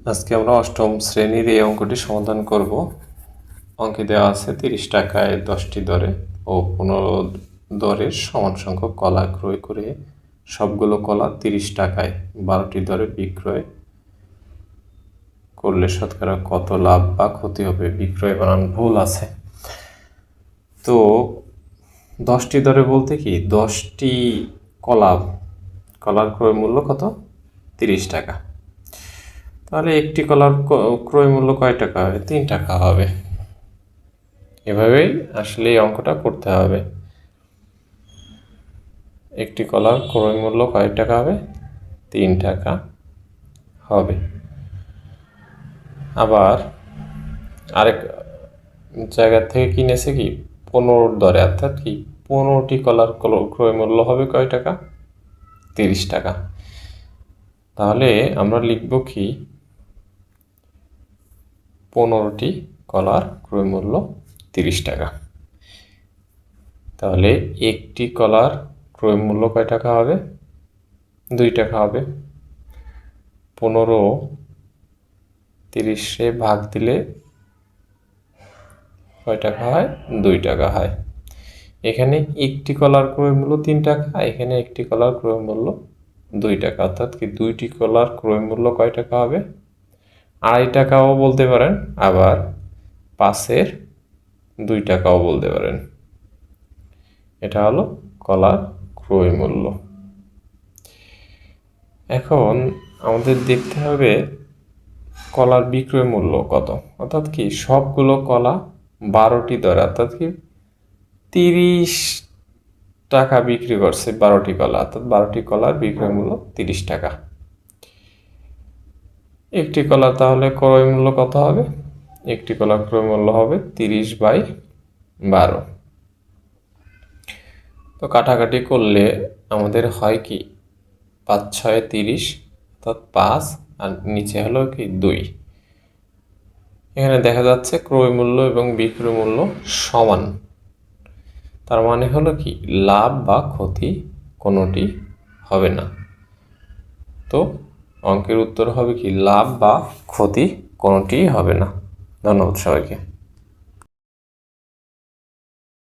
আজকে আমরা অষ্টম শ্রেণীর এই অঙ্কটি সমাধান করব। অঙ্কে দেওয়া আছে 30 টাকায় 10টি দরে ও 15 দরের সমান সংখ্যক কলা ক্রয় করে সবগুলো কলা 30 টাকায় 12টি দরে বিক্রয় করলে শতকরা কত লাভ বা ক্ষতি হবে। বিক্রয় বানান ভুল আছে। তো 10টি দরে বলতে কি 10টি কলার ক্রয় মূল্য কত? 30 টাকা। তাহলে একটি কলার ক্রয় মূল্য কয় টাকা হবে? 3 টাকা হবে। এভাবেই আসলে এই অঙ্কটা করতে হবে। একটি কলার ক্রয় মূল্য কয় টাকা হবে? 3 টাকা হবে। আবার আরেক জায়গা থেকে কিনেছে কি 15 দরে, অর্থাৎ কি 15টি কলার ক্রয় মূল্য হবে কয় টাকা? 30 টাকা। তাহলে আমরা লিখব কি 15টি কলার ক্রয় মূল্য 30 টাকা। তাহলে একটি কলার ক্রয় মূল্য কয় টাকা হবে? 2 টাকা হবে। 15 30-এ ভাগ দিলে কয় টাকা হয়? 2 টাকা হয়। এখানে একটি কলার ক্রয় মূল্য 3 টাকা, এখানে একটি কলার ক্রয় মূল্য 2 টাকা, অর্থাৎ কি 2টি কলার ক্রয় মূল্য কয় টাকা হবে? 2.5 টাকাও বলতে পারেন, আবার 5-এর 2 টাকাও বলতে পারেন। এটা হলো কলার ক্রয় মূল্য। এখন আমাদের দেখতে হবে কলার বিক্রয় মূল্য কত, অর্থাৎ কি সবগুলো কলা 12টি দরে, অর্থাৎ কি 30 টাকা বিক্রি করছে 12টি কলা, অর্থাৎ 12টি কলার বিক্রয় মূল্য 30 টাকা। একটি কলা তাহলে ক্রয় মূল্য কত হবে? একটি কলার ক্রয় মূল্য হবে 30/12। তো কাটাকাটি করলে আমাদের হয় কি 5×6 = 30, অর্থাৎ 5, আর নিচে হলো কি 2। এখানে দেখা যাচ্ছে ক্রয় মূল্য এবং বিক্রয় মূল্য সমান। তার মানে হলো কি লাভ বা ক্ষতি কোনোটি হবে না। তো অঙ্কের উত্তর হবে কি লাভ বা ক্ষতি কোনোটিই হবে না। ধন্যবাদ সবাইকে।